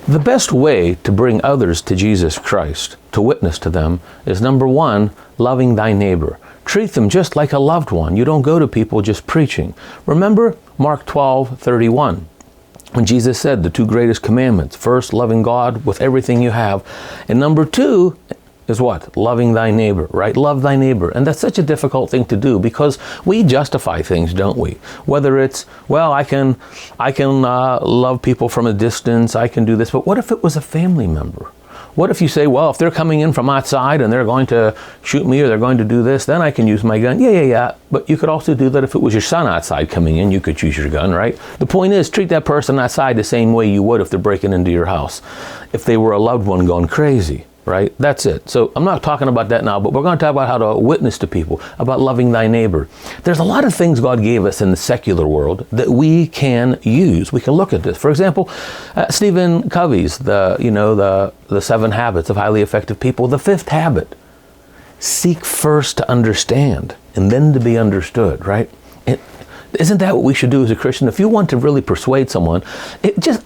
The best way to bring others to Jesus Christ, to witness to them, is number one, loving thy neighbor. Treat them just like a loved one. You don't go to people just preaching. Remember Mark 12:31, when Jesus said the two greatest commandments. First, loving God with everything you have. And number two is what? Loving thy neighbor, right? Love thy neighbor. And that's such a difficult thing to do because we justify things, don't we? Whether it's, well, I can love people from a distance, I can do this, but what if it was a family member? What if you say, well, if they're coming in from outside and they're going to shoot me or they're going to do this, then I can use my gun. Yeah. But you could also do that if it was your son outside coming in, you could choose your gun, right? The point is, treat that person outside the same way you would if they're breaking into your house. If they were a loved one going crazy, right? That's it. So I'm not talking about that now, but we're going to talk about how to witness to people, about loving thy neighbor. There's a lot of things God gave us in the secular world that we can use. We can look at this. For example, Stephen Covey's, the 7 Habits of Highly Effective People. The 5th habit, seek first to understand and then to be understood, right? Isn't that what we should do as a Christian? If you want to really persuade someone,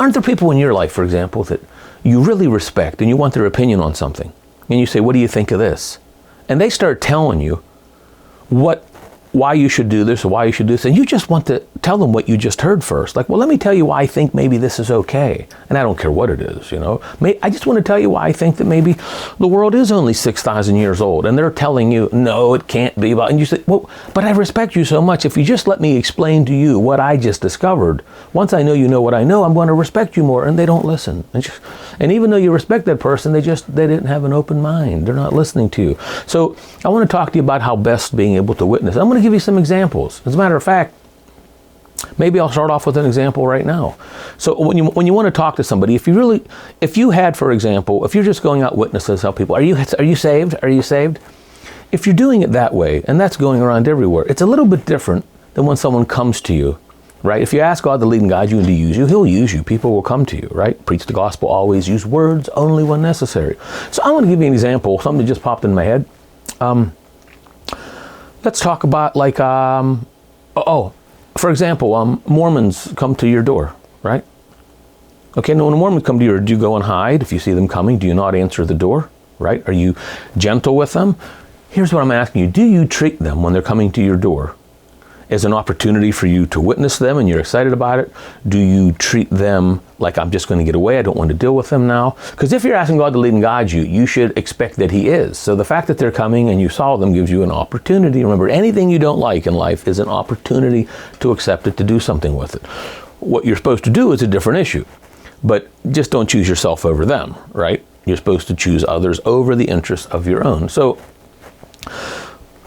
aren't there people in your life, for example, that you really respect and you want their opinion on something? And you say, what do you think of this? And they start telling you why you should do this or why you should do this. And you just want to tell them what you just heard first. Like, well, let me tell you why I think maybe this is okay. And I don't care what it is, I just want to tell you why I think that maybe the world is only 6,000 years old. And they're telling you, no, it can't be. And you say, well, but I respect you so much. If you just let me explain to you what I just discovered, once I know you know what I know, I'm going to respect you more. And they don't listen. And even though you respect that person, they didn't have an open mind. They're not listening to you. So I want to talk to you about how best being able to witness. I'm going to give you some examples. As a matter of fact, maybe I'll start off with an example right now. So when you want to talk to somebody, if you had, for example, if you're just going out witnessing to tell people, are you saved? Are you saved? If you're doing it that way, and that's going around everywhere, it's a little bit different than when someone comes to you, right? If you ask God to lead and guide you and to use you, He'll use you. People will come to you, right? Preach the gospel, always use words only when necessary. So I want to give you an example, something that just popped in my head. Let's talk about for example, Mormons come to your door, right? Okay, now when a Mormon come to your door, do you go and hide? If you see them coming, do you not answer the door, right? Are you gentle with them? Here's what I'm asking you. Do you treat them when they're coming to your door as an opportunity for you to witness them and you're excited about it? Do you treat them like, I'm just going to get away, I don't want to deal with them now? Because if you're asking God to lead and guide you, you should expect that He is. So the fact that they're coming and you saw them gives you an opportunity. Remember, anything you don't like in life is an opportunity to accept it, to do something with it. What you're supposed to do is a different issue. But just don't choose yourself over them, right? You're supposed to choose others over the interests of your own. So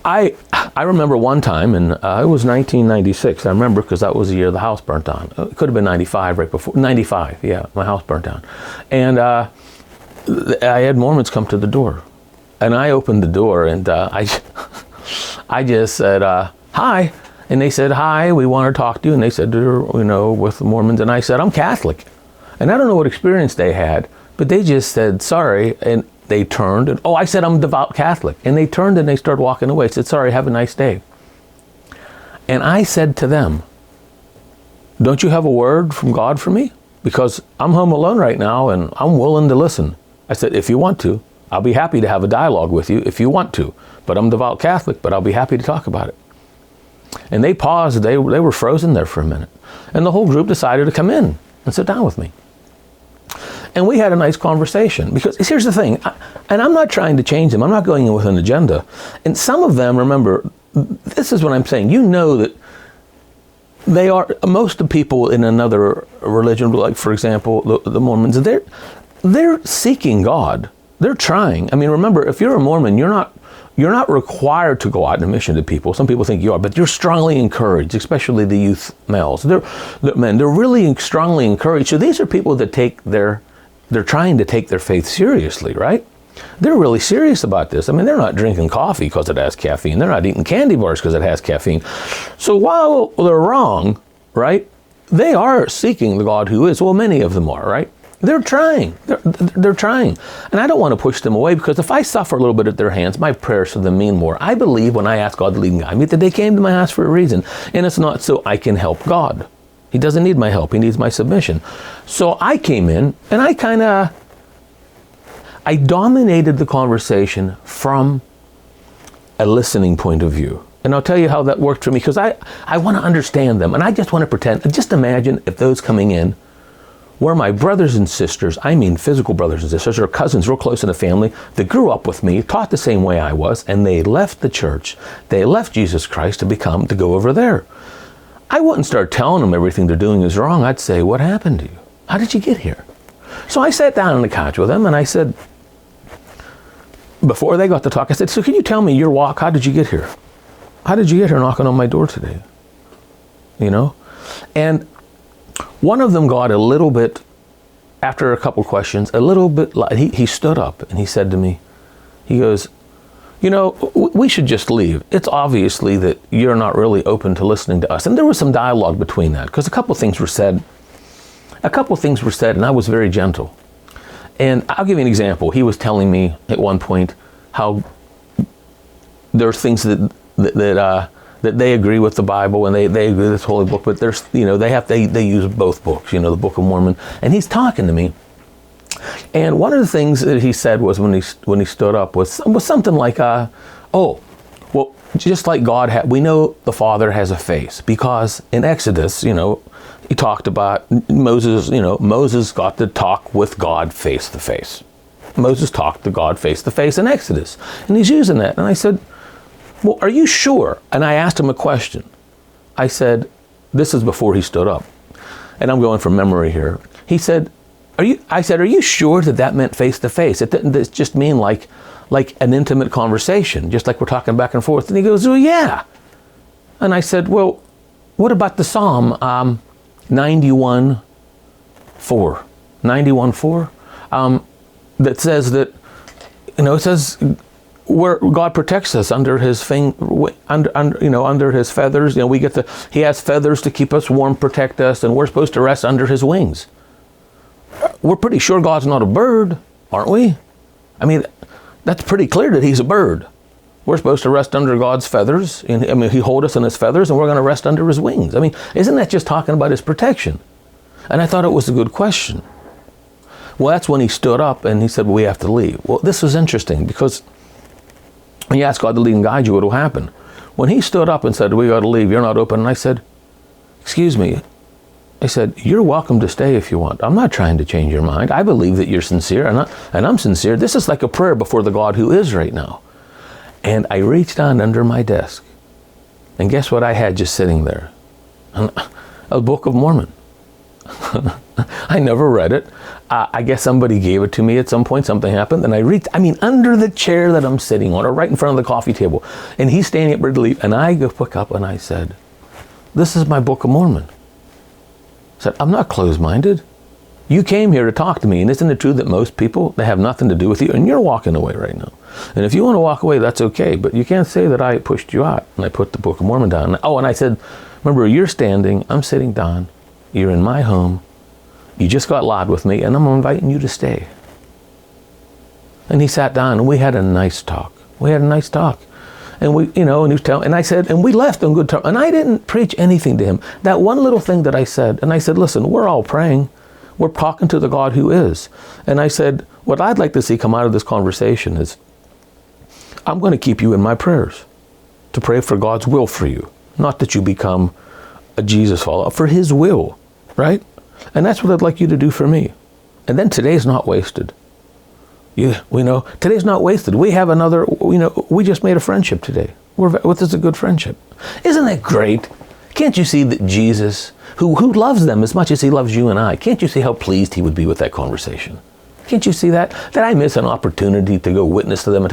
I remember one time, and it was 1996. I remember because that was the year the house burnt down. It could have been 95, right before. 95, yeah, my house burnt down. And I had Mormons come to the door. And I opened the door, and I just said, hi. And they said, hi, we want to talk to you. And they said, with the Mormons. And I said, I'm Catholic. And I don't know what experience they had, but they just said, sorry. And they turned and, I said, I'm devout Catholic. And they turned and they started walking away. I said, sorry, have a nice day. And I said to them, don't you have a word from God for me? Because I'm home alone right now and I'm willing to listen. I said, if you want to, I'll be happy to have a dialogue with you if you want to. But I'm devout Catholic, but I'll be happy to talk about it. And they paused. They were frozen there for a minute. And the whole group decided to come in and sit down with me. And we had a nice conversation, because here's the thing, and I'm not trying to change them. I'm not going in with an agenda. And some of them, remember, this is what I'm saying. You know that they are, most of the people in another religion, like, for example, the Mormons, they're seeking God. They're trying. I mean, remember, if you're a Mormon, you're not required to go out on a mission to people. Some people think you are, but you're strongly encouraged, especially the youth males. They're really strongly encouraged. So these are people that they're trying to take their faith seriously, right? They're really serious about this. I mean, they're not drinking coffee because it has caffeine. They're not eating candy bars because it has caffeine. So while they're wrong, right, they are seeking the God who is. Well, many of them are, right? They're trying. They're trying. And I don't want to push them away, because if I suffer a little bit at their hands, my prayers for them mean more. I believe when I ask God to lead and guide me that they came to my house for a reason. And it's not so I can help God. He doesn't need my help. He needs my submission. So I came in and I dominated the conversation from a listening point of view. And I'll tell you how that worked for me, because I want to understand them. And I just want to pretend, just imagine if those coming in were my brothers and sisters, I mean physical brothers and sisters, or cousins real close in the family, that grew up with me, taught the same way I was, and they left the church, they left Jesus Christ to go over there. I wouldn't start telling them everything they're doing is wrong. I'd say, what happened to you? How did you get here? So I sat down on the couch with them and I said, before they got to talk, I said, so can you tell me your walk? How did you get here? How did you get here knocking on my door today? You know? And one of them got a little bit, after a couple questions, a little bit, he stood up and he said to me, he goes, you know, we should just leave. It's obviously that you're not really open to listening to us. And there was some dialogue between that, because a couple things were said, and I was very gentle. And I'll give you an example. He was telling me at one point how there's things that they agree with the Bible and they agree with this holy book, but there's, you know, they use both books, you know, the Book of Mormon. And he's talking to me. And one of the things that he said was when he stood up was something like, oh, well, just like God we know the Father has a face, because in Exodus, you know, he talked about Moses, you know, Moses got to talk with God face to face. Moses talked to God face to face in Exodus. And he's using that. And I said, well, are you sure? And I asked him a question. I said, this is before he stood up. And I'm going from memory here. He said, are you sure that meant face to face? It didn't just mean like an intimate conversation, just like we're talking back and forth. And he goes, well, yeah. And I said, well, what about the Psalm 91:4 that says that, you know, it says where God protects us under his under his feathers. You know, he has feathers to keep us warm, protect us, and we're supposed to rest under his wings. We're pretty sure God's not a bird, aren't we? I mean, that's pretty clear that he's a bird. We're supposed to rest under God's feathers. And, I mean, he holds us in his feathers, and we're going to rest under his wings. I mean, isn't that just talking about his protection? And I thought it was a good question. Well, that's when he stood up and he said, well, we have to leave. Well, this was interesting, because when you ask God to lead and guide you, what will happen? When he stood up and said, we got to leave, you're not open. And I said, excuse me. I said, you're welcome to stay if you want. I'm not trying to change your mind. I believe that you're sincere, and I'm sincere. This is like a prayer before the God who is right now. And I reached down under my desk, and guess what I had just sitting there? A Book of Mormon. I never read it. I guess somebody gave it to me at some point. Something happened, and I reached, under the chair that I'm sitting on, or right in front of the coffee table. And he's standing up ready to leave, and I go pick up, and I said, this is my Book of Mormon. I said, I'm not closed-minded. You came here to talk to me, and isn't it true that most people, they have nothing to do with you, and you're walking away right now. And if you want to walk away, that's okay, but you can't say that I pushed you out. And I put the Book of Mormon down. And I said, remember, you're standing, I'm sitting down, you're in my home, you just got loud with me, and I'm inviting you to stay. And he sat down, and we had a nice talk. And we, you know, and he was telling, and I said, and we left on good terms. And I didn't preach anything to him. That one little thing that I said, and I said, listen, we're all praying. We're talking to the God who is. And I said, what I'd like to see come out of this conversation is, I'm going to keep you in my prayers to pray for God's will for you. Not that you become a Jesus follower, for his will, right? And that's what I'd like you to do for me. And then today's not wasted. Today's not wasted. We have another, we just made a friendship today. This is a good friendship. Isn't that great? Can't you see that Jesus, who loves them as much as he loves you and I, can't you see how pleased he would be with that conversation? Can't you see that? Did I miss an opportunity to go witness to them?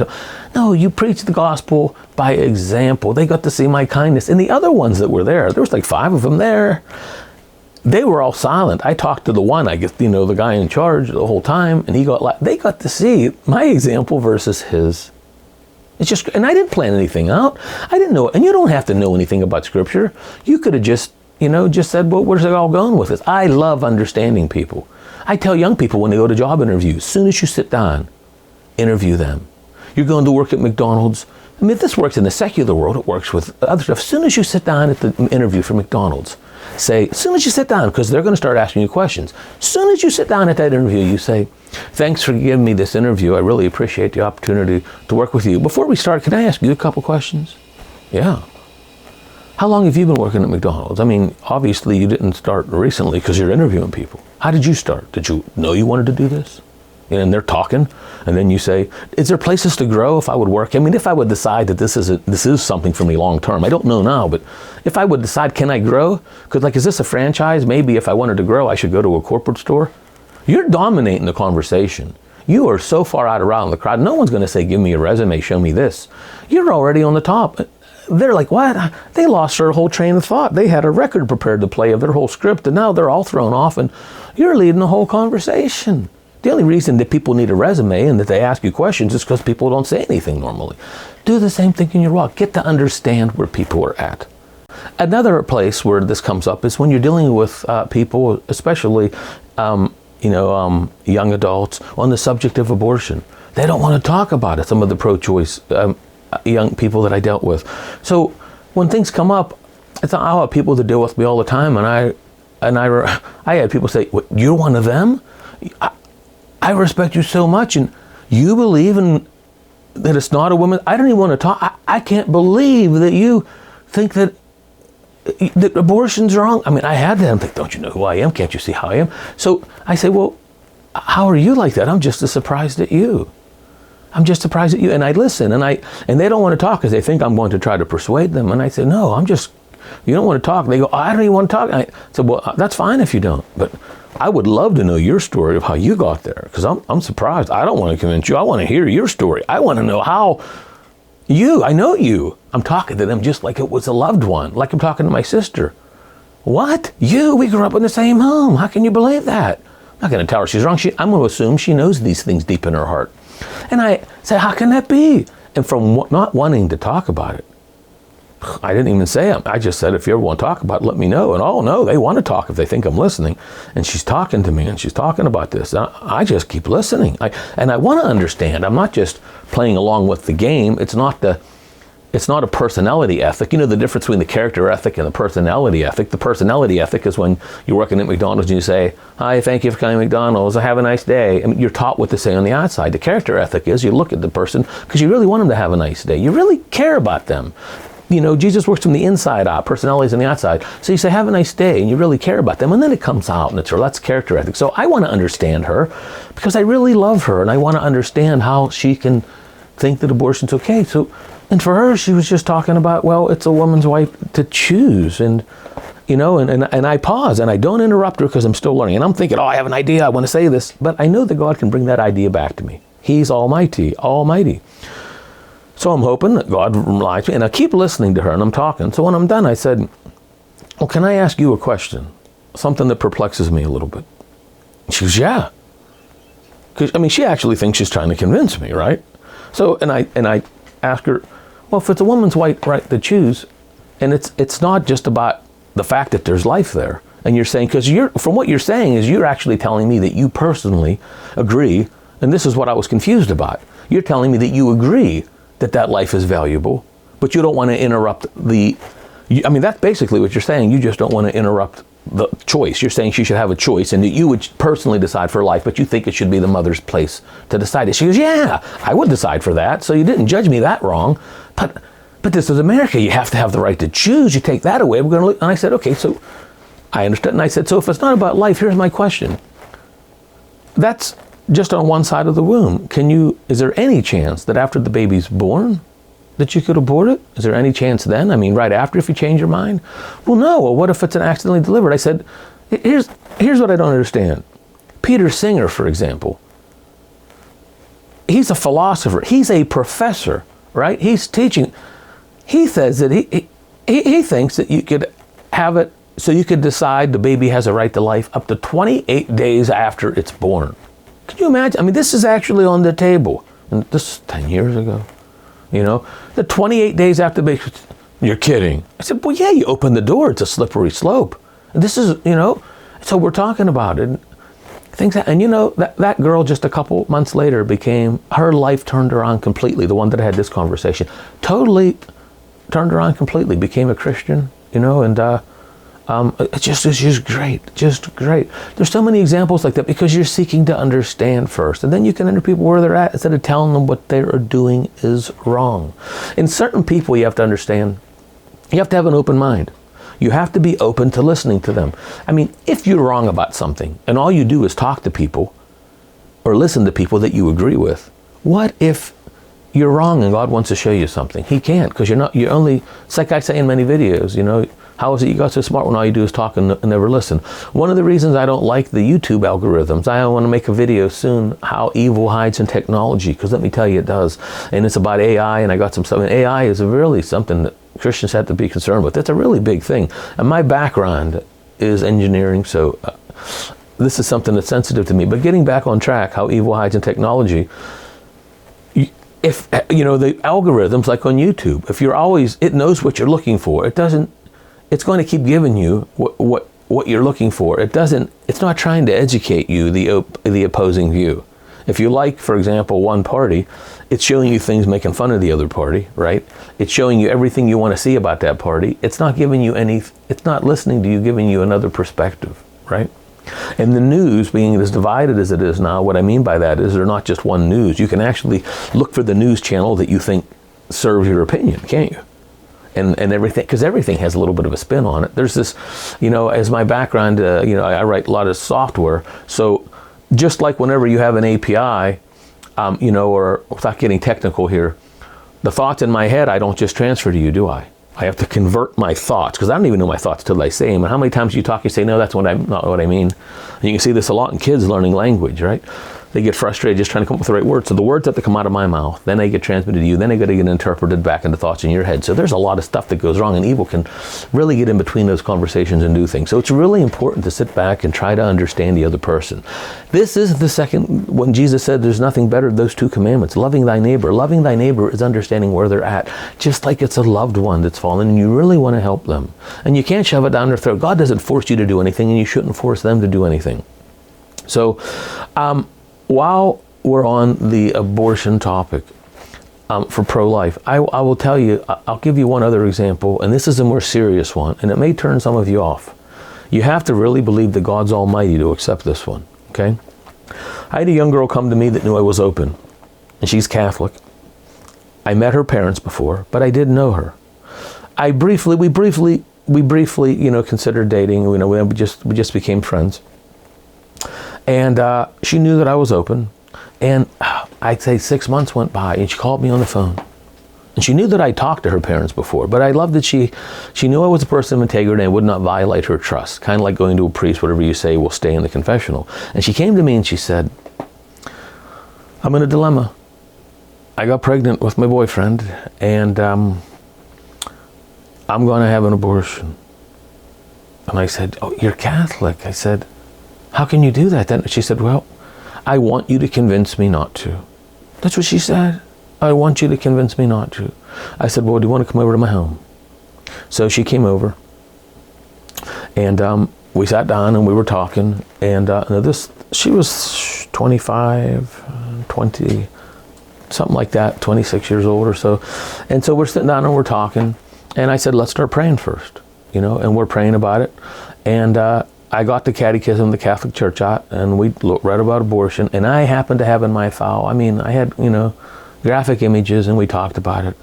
No, you preach the gospel by example. They got to see my kindness. And the other ones that were there was like 5 of them there. They were all silent. I talked to the one, I guess, the guy in charge the whole time, and they got to see my example versus his. It's just, and I didn't plan anything out. I didn't know, and you don't have to know anything about Scripture. You could have just said, well, where's it all going with this? I love understanding people. I tell young people when they go to job interviews, as soon as you sit down, interview them. You're going to work at McDonald's. I mean, if this works in the secular world, it works with other stuff. As soon as you sit down at the interview for McDonald's, say, as soon as you sit down, because they're going to start asking you questions, as soon as you sit down at that interview, you say, thanks for giving me this interview. I really appreciate the opportunity to work with you. Before we start, can I ask you a couple questions? Yeah. How long have you been working at McDonald's? I mean, obviously you didn't start recently because you're interviewing people. How did you start? Did you know you wanted to do this? And they're talking, and then you say, is there places to grow if I would work? I mean, if I would decide that this is something for me long term, I don't know now, but if I would decide, can I grow? Because like, is this a franchise? Maybe if I wanted to grow, I should go to a corporate store. You're dominating the conversation. You are so far out around the crowd. No one's going to say, give me a resume, show me this. You're already on the top. They're like, what? They lost their whole train of thought. They had a record prepared to play of their whole script, and now they're all thrown off, and you're leading the whole conversation. The only reason that people need a resume and that they ask you questions is because people don't say anything normally. Do the same thing in your walk. Get to understand where people are at. Another place where this comes up is when you're dealing with people, especially young adults, on the subject of abortion. They don't want to talk about it, some of the pro-choice young people that I dealt with. So when things come up, I have people that deal with me all the time, and I had people say, what, you're one of them? I respect you so much, and you believe that it's not a woman. I don't even want to talk. I can't believe that you think that abortion's wrong. I mean, I had them think, don't you know who I am? Can't you see how I am? So I say, well, how are you like that? I'm just as surprised at you. I'm just surprised at you. And I listen, and they don't want to talk because they think I'm going to try to persuade them. And I say, no, you don't want to talk. They go, I don't even want to talk. And I said, well, that's fine if you don't, but I would love to know your story of how you got there, because I'm surprised. I don't want to convince you. I want to hear your story. I want to know how I know you. I'm talking to them just like it was a loved one, like I'm talking to my sister. What? We grew up in the same home. How can you believe that? I'm not going to tell her she's wrong. I'm going to assume she knows these things deep in her heart. And I say, how can that be? And from not wanting to talk about it, I didn't even say it. I just said, if you ever want to talk about it, let me know. And oh no, they want to talk if they think I'm listening. And she's talking to me, and she's talking about this. I just keep listening. And I want to understand. I'm not just playing along with the game. It's not a personality ethic. You know the difference between the character ethic and the personality ethic. The personality ethic is when you're working at McDonald's and you say, hi, thank you for coming to McDonald's. Have a nice day. I mean, you're taught what to say on the outside. The character ethic is you look at the person because you really want them to have a nice day. You really care about them. You know, Jesus works from the inside out, personalities on the outside. So you say, have a nice day, and you really care about them. And then it comes out, and that's character ethic. So I want to understand her because I really love her, and I want to understand how she can think that abortion's okay. So, and for her, she was just talking about, well, it's a woman's right to choose. And, and I pause, and I don't interrupt her because I'm still learning. And I'm thinking, I have an idea, I want to say this. But I know that God can bring that idea back to me. He's almighty. So I'm hoping that God relies me, and I keep listening to her, and I'm talking. So when I'm done, I said, well, can I ask you a question? Something that perplexes me a little bit. She goes, yeah. Because, she actually thinks she's trying to convince me, right? So, and I ask her, well, if it's a woman's right to choose, and it's not just about the fact that there's life there, and you're saying, because from what you're saying is you're actually telling me that you personally agree, and this is what I was confused about. You're telling me that you agree that life is valuable, but you don't want to interrupt that's basically what you're saying. You just don't want to interrupt the choice. You're saying she should have a choice, and that you would personally decide for life, but you think it should be the mother's place to decide it. She goes, yeah, I would decide for that, so you didn't judge me that wrong, but this is America. You have to have the right to choose. You take that away, we're going to. And I said, okay, so I understood, and I said, so if it's not about life, here's my question. That's just on one side of the womb. Is there any chance that after the baby's born that you could abort it? Is there any chance then? Right after, if you change your mind? Well, no. Well, what if it's an accidentally delivered? I said, here's what I don't understand. Peter Singer, for example, he's a philosopher. He's a professor, right? He's teaching. He says that he thinks that you could have it so you could decide the baby has a right to life up to 28 days after it's born. Can you imagine? This is actually on the table. And this is 10 years ago. The 28 days after the baby, you're kidding. I said, well, yeah, you open the door. It's a slippery slope. This is, so we're talking about it. That girl just a couple months later her life turned around completely. The one that I had this conversation, totally turned around completely, became a Christian, and It's just great, just great. There's so many examples like that because you're seeking to understand first. And then you can enter people where they're at instead of telling them what they are doing is wrong. In certain people, you have to understand, you have to have an open mind. You have to be open to listening to them. I mean, if you're wrong about something and all you do is talk to people or listen to people that you agree with, what if you're wrong and God wants to show you something? He can't, because you're only, it's like I say in many videos, you know, how is it you got so smart when all you do is talk and never listen? One of the reasons I don't like the YouTube algorithms, I want to make a video soon, how evil hides in technology, because let me tell you, it does. And it's about AI, and I got some stuff. And AI is really something that Christians have to be concerned with. It's a really big thing. And my background is engineering, so this is something that's sensitive to me. But getting back on track, how evil hides in technology, if, you know, the algorithms, like on YouTube, if you're always, it knows what you're looking for. It's going to keep giving you what you're looking for. It's not trying to educate you, the opposing view. If you like, for example, one party, it's showing you things making fun of the other party, right? It's showing you everything you want to see about that party. It's not giving you it's not listening to you, giving you another perspective, right? And the news, being as divided as it is now, what I mean by that is they're not just one news. You can actually look for the news channel that you think serves your opinion, can't you? And everything, because everything has a little bit of a spin on it. There's this, you know, as my background, you know, I write a lot of software. So just like whenever you have an API, you know, or without getting technical here, the thoughts in my head, I don't just transfer to you, do I? I have to convert my thoughts, because I don't even know my thoughts till I say them. And how many times you talk, you say, no, that's not what I mean. And you can see this a lot in kids learning language, right? They get frustrated just trying to come up with the right words. So the words have to come out of my mouth. Then they get transmitted to you. Then they got to get interpreted back into thoughts in your head. So there's a lot of stuff that goes wrong, and evil can really get in between those conversations and do things. So it's really important to sit back and try to understand the other person. This is the second, when Jesus said there's nothing better than those two commandments. Loving thy neighbor. Loving thy neighbor is understanding where they're at. Just like it's a loved one that's fallen and you really want to help them. And you can't shove it down their throat. God doesn't force you to do anything, and you shouldn't force them to do anything. So, while we're on the abortion topic for pro-life, I will tell you, I'll give you one other example, and this is a more serious one, and it may turn some of you off. You have to really believe that God's almighty to accept this one, okay? I had a young girl come to me that knew I was open, and she's Catholic. I met her parents before, but I didn't know her. We briefly, you know, considered dating. You know, we just became friends. And she knew that I was open, and I'd say 6 months went by, and she called me on the phone. And she knew that I talked to her parents before, but I loved that she knew I was a person of integrity and would not violate her trust. Kind of like going to a priest, whatever you say will stay in the confessional. And she came to me and she said, I'm in a dilemma. I got pregnant with my boyfriend, and I'm going to have an abortion. And I said, oh, you're Catholic. I said, how can you do that then? She said, well, I want you to convince me not to. That's what she said. I want you to convince me not to. I said, well, do you want to come over to my home? So she came over, and we sat down and we were talking, and she was 25, 20, something like that, 26 years old or so. And so we're sitting down and we're talking, and I said, let's start praying first, you know, and we're praying about it. And I got the catechism, the Catholic Church out, and we read about abortion, and I happened to have in my file, I mean, I had, you know, graphic images, and we talked about it.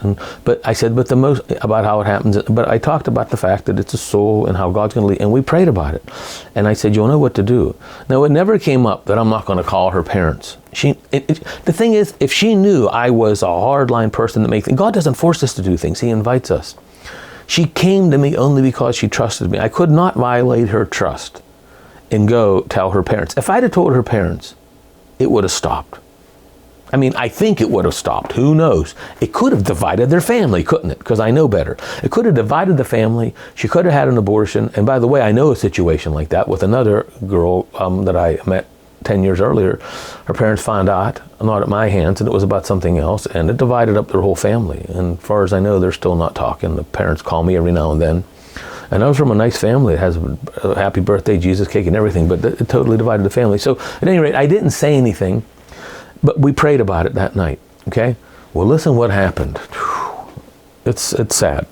But I said, but the most about how it happens, but I talked about the fact that it's a soul and how God's going to lead, and we prayed about it. And I said, you'll know what to do. Now, it never came up that I'm not going to call her parents. The thing is, if she knew I was a hardline person that makes things, God doesn't force us to do things, He invites us. She came to me only because she trusted me. I could not violate her trust and go tell her parents. If I'd have told her parents, it would have stopped. I mean, I think it would have stopped. Who knows? It could have divided their family, couldn't it? Because I know better. It could have divided the family. She could have had an abortion. And by the way, I know a situation like that with another girl that I met 10 years earlier. Her parents found out, not at my hands, and it was about something else, and it divided up their whole family. And as far as I know, they're still not talking. The parents call me every now and then. And I was from a nice family. It has a happy birthday, Jesus cake and everything, but it totally divided the family. So at any rate, I didn't say anything, but we prayed about it that night, okay? Well, listen what happened. It's sad.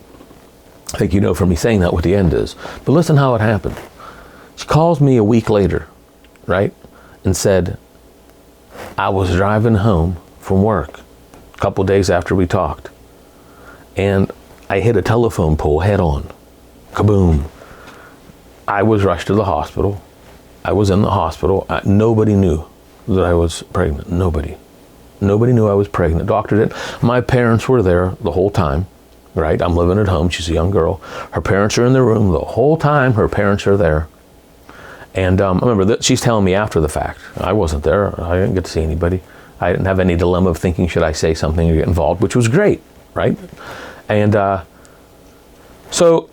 I think you know from me saying that what the end is. But listen how it happened. She calls me a week later, right? And said, I was driving home from work a couple days after we talked, and I hit a telephone pole head on. Kaboom. I was rushed to the hospital. I was in the hospital. Nobody knew that I was pregnant. Nobody. Nobody knew I was pregnant. Doctor didn't. My parents were there the whole time, right? I'm living at home. She's a young girl. Her parents are in the room the whole time. Her parents are there. And I remember that she's telling me after the fact. I wasn't there. I didn't get to see anybody. I didn't have any dilemma of thinking, should I say something or get involved, which was great, right? And so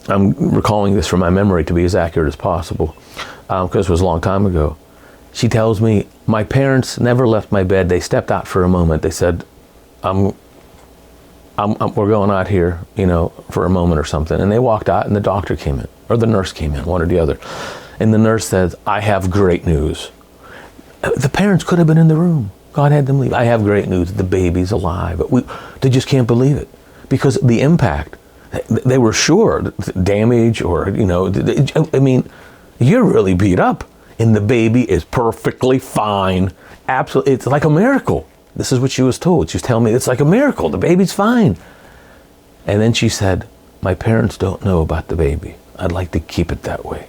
I'm recalling this from my memory to be as accurate as possible, because it was a long time ago. She tells me, my parents never left my bed. They stepped out for a moment. They said, we're going out here, for a moment or something. And they walked out and the doctor came in, or the nurse came in, one or the other. And the nurse says, I have great news. The parents could have been in the room. God had them leave. I have great news. The baby's alive. But they just can't believe it because the impact, they were sure damage or, you're really beat up and the baby is perfectly fine. Absolutely. It's like a miracle. This is what she was told. She was telling me it's like a miracle. The baby's fine. And then she said, my parents don't know about the baby. I'd like to keep it that way.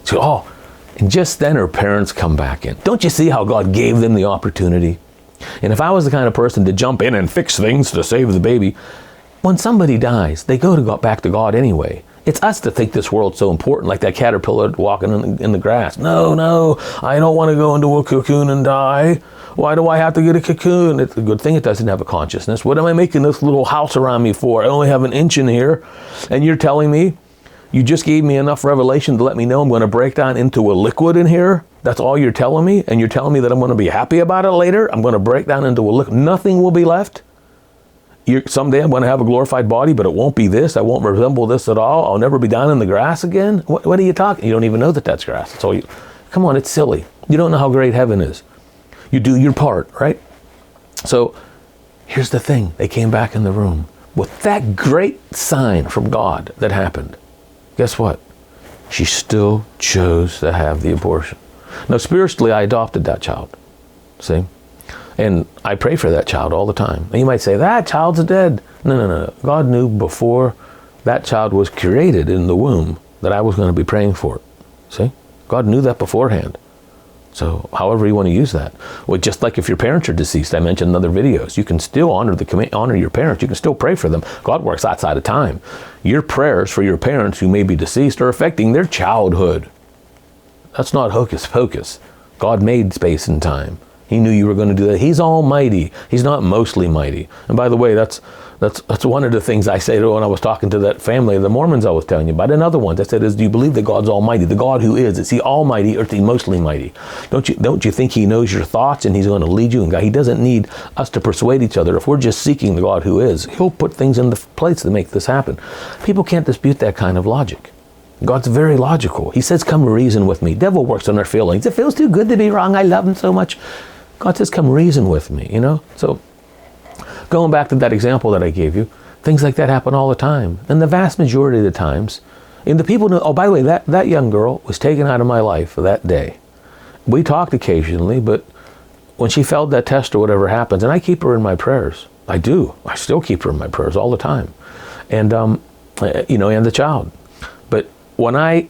So, and just then her parents come back in. Don't you see how God gave them the opportunity? And if I was the kind of person to jump in and fix things to save the baby, when somebody dies, they go back to God anyway. It's us that think this world's so important, like that caterpillar walking in the grass. No, I don't want to go into a cocoon and die. Why do I have to get a cocoon? It's a good thing it doesn't have a consciousness. What am I making this little house around me for? I only have an inch in here. And you're telling me, you just gave me enough revelation to let me know I'm going to break down into a liquid in here? That's all you're telling me? And you're telling me that I'm going to be happy about it later? I'm going to break down into a liquid. Nothing will be left? Someday I'm going to have a glorified body, but it won't be this. I won't resemble this at all. I'll never be down in the grass again. What are you talking? You don't even know that that's grass. It's all come on, it's silly. You don't know how great heaven is. You do your part, right? So here's the thing. They came back in the room with that great sign from God that happened. Guess what? She still chose to have the abortion. Now, spiritually, I adopted that child. See? And I pray for that child all the time. And you might say, that child's dead. No. God knew before that child was created in the womb that I was going to be praying for it. See? God knew that beforehand. So however you want to use that. Well, just like if your parents are deceased, I mentioned in other videos, you can still honor your parents. You can still pray for them. God works outside of time. Your prayers for your parents who may be deceased are affecting their childhood. That's not hocus pocus. God made space and time. He knew you were going to do that. He's almighty. He's not mostly mighty. And by the way, that's one of the things I say when I was talking to that family, the Mormons I was telling you about, and other ones. I said, do you believe that God's almighty? The God who is he almighty or is he mostly mighty? Don't you think he knows your thoughts and he's going to lead you and guide? He doesn't need us to persuade each other. If we're just seeking the God who is, he'll put things into place to make this happen. People can't dispute that kind of logic. God's very logical. He says, come reason with me. Devil works on our feelings. It feels too good to be wrong. I love him so much. God says, come reason with me, So going back to that example that I gave you, things like that happen all the time. And the vast majority of the times, and the people know, oh, by the way, that young girl was taken out of my life that day. We talked occasionally, but when she failed that test or whatever happens, and I keep her in my prayers. I do. I still keep her in my prayers all the time. And, and the child. But when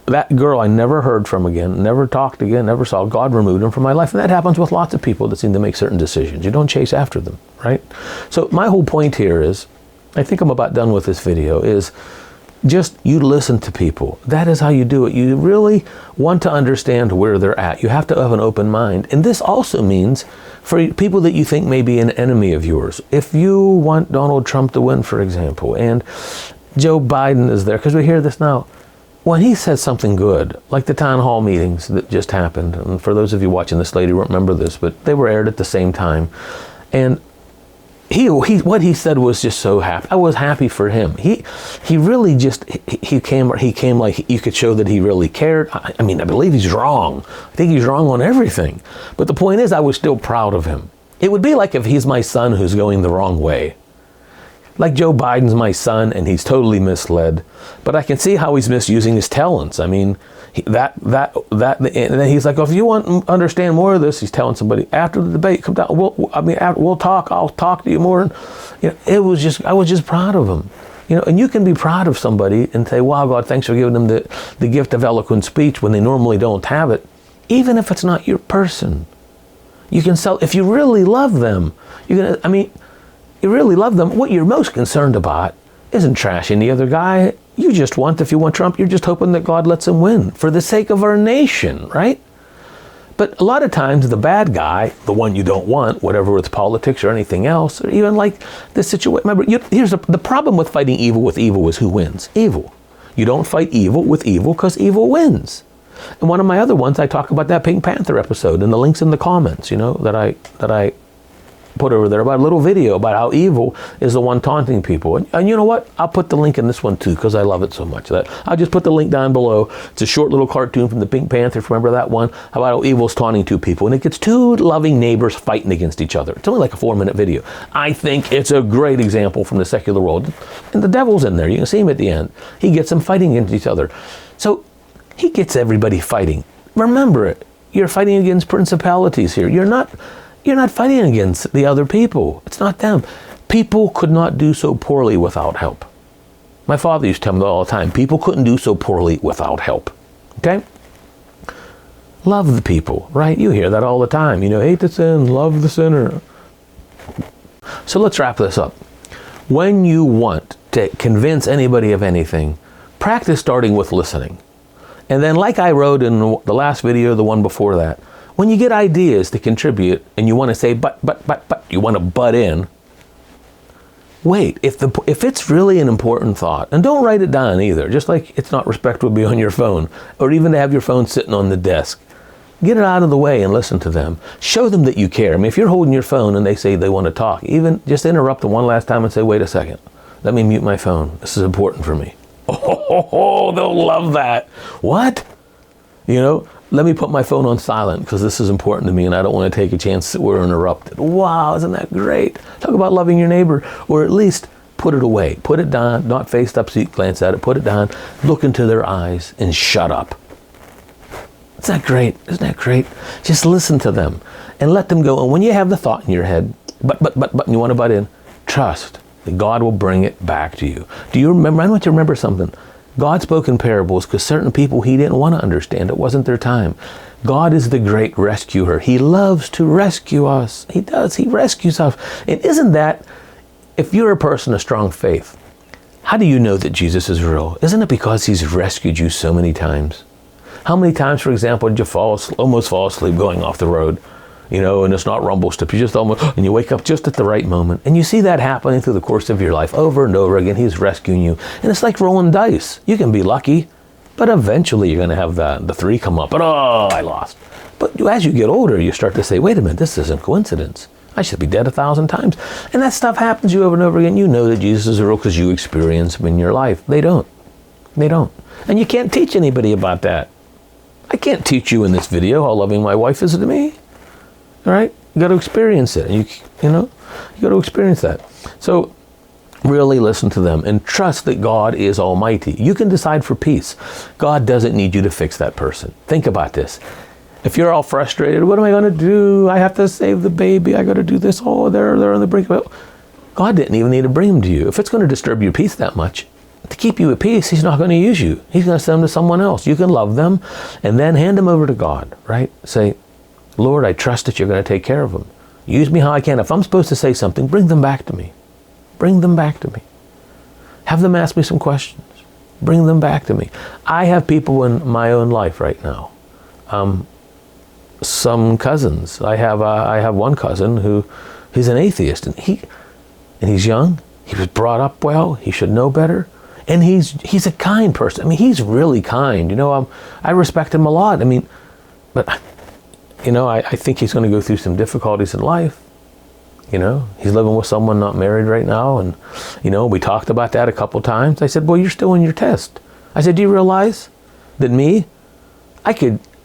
that girl I never heard from again, never talked again, never saw. God removed him from my life. And that happens with lots of people that seem to make certain decisions. You don't chase after them, right? So my whole point here is, I think I'm about done with this video, is just you listen to people. That is how you do it. You really want to understand where they're at. You have to have an open mind. And this also means for people that you think may be an enemy of yours. If you want Donald Trump to win, for example, and Joe Biden is there, because we hear this now, when he says something good, like the town hall meetings that just happened, and for those of you watching this later, you won't remember this, but they were aired at the same time, and what he said was just so happy. I was happy for him. He really just he came like you could show that he really cared. I mean, I believe he's wrong. I think he's wrong on everything. But the point is, I was still proud of him. It would be like if he's my son who's going the wrong way. Like Joe Biden's my son, and he's totally misled. But I can see how he's misusing his talents. I mean, and then he's like, oh, if you want to understand more of this, he's telling somebody after the debate, come down. We'll talk. I'll talk to you more. And, I was just proud of him. And you can be proud of somebody and say, wow, God, thanks for giving them the gift of eloquent speech when they normally don't have it, even if it's not your person. You can sell, if you really love them, you really love them, what you're most concerned about isn't trashing the other guy. If you want Trump, you're just hoping that God lets him win for the sake of our nation, right? But a lot of times the bad guy, the one you don't want, whatever it's politics or anything else, or even like this situation. Remember, here's the problem with fighting evil with evil is who wins? Evil. You don't fight evil with evil because evil wins. And one of my other ones, I talk about that Pink Panther episode, and the link's in the comments, that I put over there about a little video about how evil is the one taunting people. And you know what? I'll put the link in this one too, because I love it so much. That I'll just put the link down below. It's a short little cartoon from the Pink Panther. Remember that one? About how evil's taunting two people. And it gets two loving neighbors fighting against each other. It's only like a 4-minute video. I think it's a great example from the secular world. And the devil's in there. You can see him at the end. He gets them fighting against each other. So he gets everybody fighting. Remember it. You're fighting against principalities here. You're not fighting against the other people. It's not them. People could not do so poorly without help. My father used to tell me all the time, people couldn't do so poorly without help. Okay? Love the people, right? You hear that all the time. Hate the sin, love the sinner. So let's wrap this up. When you want to convince anybody of anything, practice starting with listening. And then, like I wrote in the last video, the one before that, when you get ideas to contribute and you want to say, but, you want to butt in, wait. If it's really an important thought, and don't write it down either, just like it's not respectful to be on your phone, or even to have your phone sitting on the desk. Get it out of the way and listen to them. Show them that you care. If you're holding your phone and they say they want to talk, even just interrupt them one last time and say, wait a second, let me mute my phone. This is important for me. Oh, they'll love that. What? Let me put my phone on silent because this is important to me and I don't want to take a chance that we're interrupted. Wow, isn't that great? Talk about loving your neighbor, or at least put it away. Put it down, not face up so you glance at it. Put it down, look into their eyes and shut up. Isn't that great? Isn't that great? Just listen to them and let them go. And when you have the thought in your head, but, and you want to butt in, trust that God will bring it back to you. Do you remember? I want you to remember something. God spoke in parables because certain people he didn't want to understand. It wasn't their time. God is the great rescuer. He loves to rescue us. He does. He rescues us. And isn't that, if you're a person of strong faith, how do you know that Jesus is real? Isn't it because he's rescued you so many times? How many times, for example, did you almost fall asleep going off the road? And it's not rumble strip. You just and you wake up just at the right moment. And you see that happening through the course of your life over and over again. He's rescuing you. And it's like rolling dice. You can be lucky, but eventually you're going to have the 3 come up. And I lost. But as you get older, you start to say, wait a minute, this isn't coincidence. I should be dead 1,000 times. And that stuff happens to you over and over again. You know that Jesus is real because you experience him in your life. They don't. They don't. And you can't teach anybody about that. I can't teach you in this video how loving my wife is to me. All right? You got to experience it. You got to experience that. So really listen to them and trust that God is almighty. You can decide for peace. God doesn't need you to fix that person. Think about this. If you're all frustrated, what am I going to do? I have to save the baby. I got to do this. Oh, they're on the brink of it. God didn't even need to bring them to you. If it's going to disturb your peace that much, to keep you at peace, he's not going to use you. He's going to send them to someone else. You can love them and then hand them over to God, right? Say, Lord, I trust that you're going to take care of them. Use me how I can. If I'm supposed to say something, bring them back to me. Bring them back to me. Have them ask me some questions. Bring them back to me. I have people in my own life right now. Some cousins. I have one cousin who he's an atheist, and he's young. He was brought up well. He should know better. And he's a kind person. He's really kind. I respect him a lot. But I think he's going to go through some difficulties in life. He's living with someone not married right now. And, we talked about that a couple times. I said, well, you're still in your test. I said, do you realize that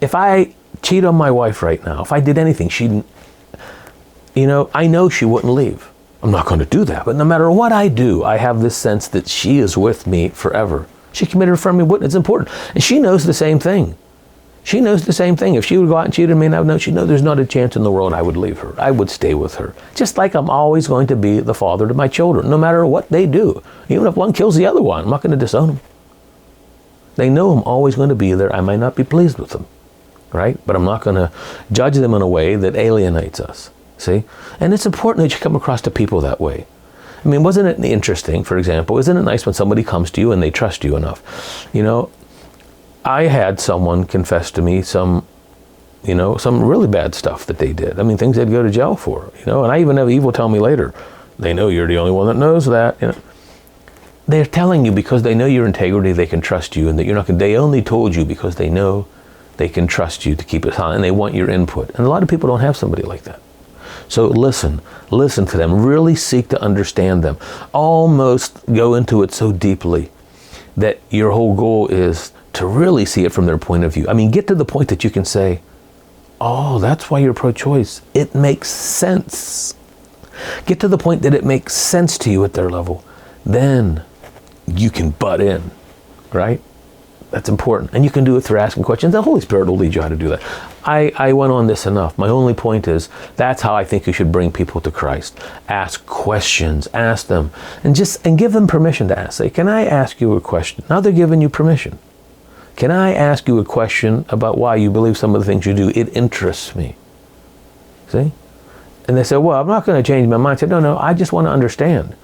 if I cheat on my wife right now, if I did anything, I know she wouldn't leave. I'm not going to do that. But no matter what I do, I have this sense that she is with me forever. She committed a friendly witness. It's important. And she knows the same thing. She knows the same thing. If she would go out and cheat on me, and I would know, she knows there's not a chance in the world I would leave her. I would stay with her. Just like I'm always going to be the father to my children, no matter what they do. Even if one kills the other one, I'm not going to disown them. They know I'm always going to be there. I might not be pleased with them, right? But I'm not going to judge them in a way that alienates us, see? And it's important that you come across to people that way. I mean, wasn't it interesting, for example, isn't it nice when somebody comes to you and they trust you enough? You know, I had someone confess to me some really bad stuff that they did. I mean, things they'd go to jail for, and I even have evil tell me later, they know you're the only one that knows that, They're telling you because they know your integrity, they can trust you, and that you're not going to, they only told you because they know they can trust you to keep it silent, and they want your input. And a lot of people don't have somebody like that. So listen to them, really seek to understand them. Almost go into it so deeply that your whole goal is to really see it from their point of view. I mean, get to the point that you can say, oh, that's why you're pro-choice. It makes sense. Get to the point that it makes sense to you at their level. Then you can butt in, right? That's important. And you can do it through asking questions. The Holy Spirit will lead you how to do that. I went on this enough. My only point is, that's how I think you should bring people to Christ. Ask questions, ask them, and give them permission to ask. Say, can I ask you a question? Now they're giving you permission. Can I ask you a question about why you believe some of the things you do? It interests me. See? And they say, well, I'm not going to change my mind. I said, no, I just want to understand.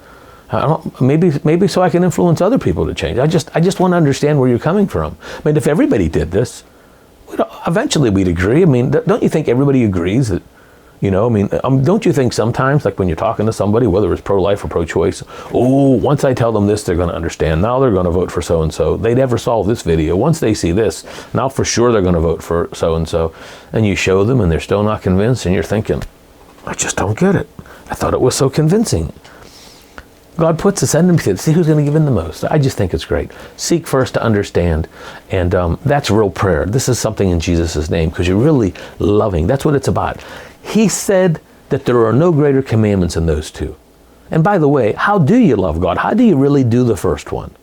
Maybe so I can influence other people to change. I just want to understand where you're coming from. I mean, if everybody did this, eventually we'd agree. I mean, don't you think everybody agrees that, don't you think sometimes, like when you're talking to somebody, whether it's pro-life or pro-choice, once I tell them this, they're going to understand. Now they're going to vote for so-and-so. They never saw this video. Once they see this, now for sure they're going to vote for so-and-so. And you show them and they're still not convinced, and you're thinking, I just don't get it. I thought it was so convincing. God puts us in them to see who's going to give in the most. I just think it's great. Seek first to understand, and that's real prayer. This is something in Jesus' name, because you're really loving. That's what it's about. He said that there are no greater commandments than those two. And by the way, how do you love God? How do you really do the first one?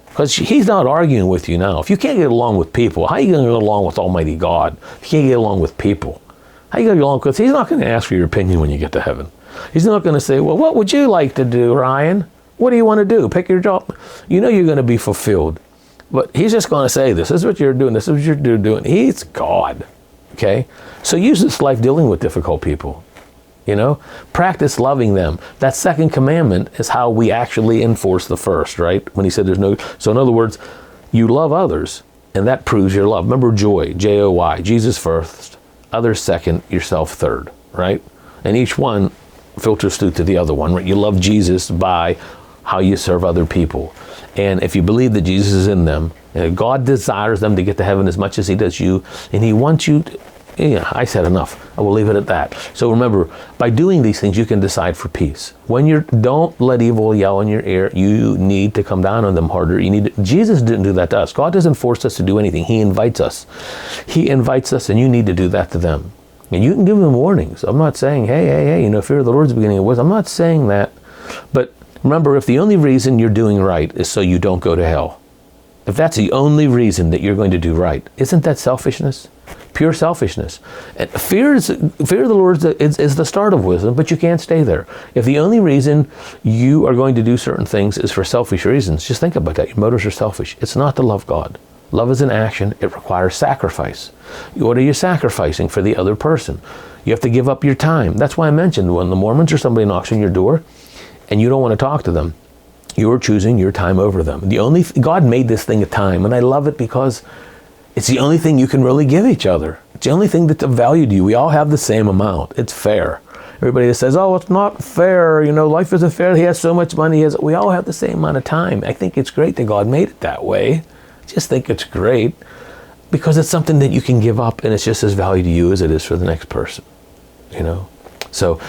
Because he's not arguing with you now. If you can't get along with people, how are you going to get along with Almighty God? If you can't get along with people, how are you going to get along with? He's not going to ask for your opinion when you get to heaven. He's not going to say, well, what would you like to do, Ryan? What do you want to do? Pick your job. You know you're going to be fulfilled. But he's just going to say, this is what you're doing. This is what you're doing. He's God. Okay? So use this life dealing with difficult people. Practice loving them. That second commandment is how we actually enforce the first, right? When he said there's no... So in other words, you love others, and that proves your love. Remember joy, J-O-Y. Jesus first, others second, yourself third, right? And each one filters through to the other one, right? You love Jesus by how you serve other people. And if you believe that Jesus is in them, God desires them to get to heaven as much as he does you, and he wants you to, I said enough. I will leave it at that. So remember, by doing these things, you can decide for peace. Don't let evil yell in your ear. You need to come down on them harder. Jesus didn't do that to us. God doesn't force us to do anything. He invites us. He invites us, and you need to do that to them. And you can give them warnings. I'm not saying, hey, fear of the Lord is the beginning of wisdom. I'm not saying that. But remember, if the only reason you're doing right is so you don't go to hell, if that's the only reason that you're going to do right, isn't that selfishness? Pure selfishness. And fear of the Lord is the start of wisdom, but you can't stay there. If the only reason you are going to do certain things is for selfish reasons, just think about that. Your motives are selfish. It's not to love God. Love is an action. It requires sacrifice. What are you sacrificing for the other person? You have to give up your time. That's why I mentioned when the Mormons or somebody knocks on your door and you don't want to talk to them, you're choosing your time over them. God made this thing a time, and I love it because it's the only thing you can really give each other. It's the only thing that's of value to you. We all have the same amount. It's fair. Everybody that says, oh, it's not fair, life isn't fair, he has so much money, we all have the same amount of time. I think it's great that God made it that way. Just think it's great because it's something that you can give up, and it's just as valuable to you as it is for the next person, So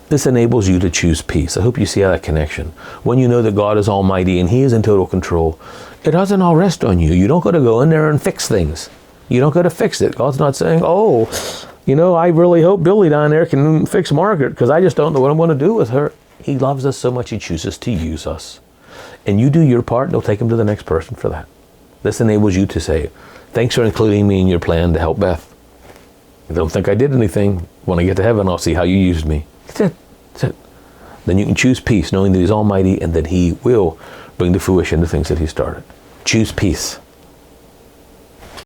this enables you to choose peace. I hope you see how that connection. When you know that God is almighty and he is in total control, it doesn't all rest on you. You don't got to go in there and fix things. You don't got to fix it. God's not saying, I really hope Billy down there can fix Margaret because I just don't know what I'm going to do with her. He loves us so much He chooses to use us. And you do your part, and He'll take Him to the next person for that. This enables you to say, thanks for including me in your plan to help Beth. I don't think I did anything. When I get to heaven, I'll see how you used me. That's it. That's it. Then you can choose peace, knowing that He's almighty and that He will bring to fruition the things that He started. Choose peace.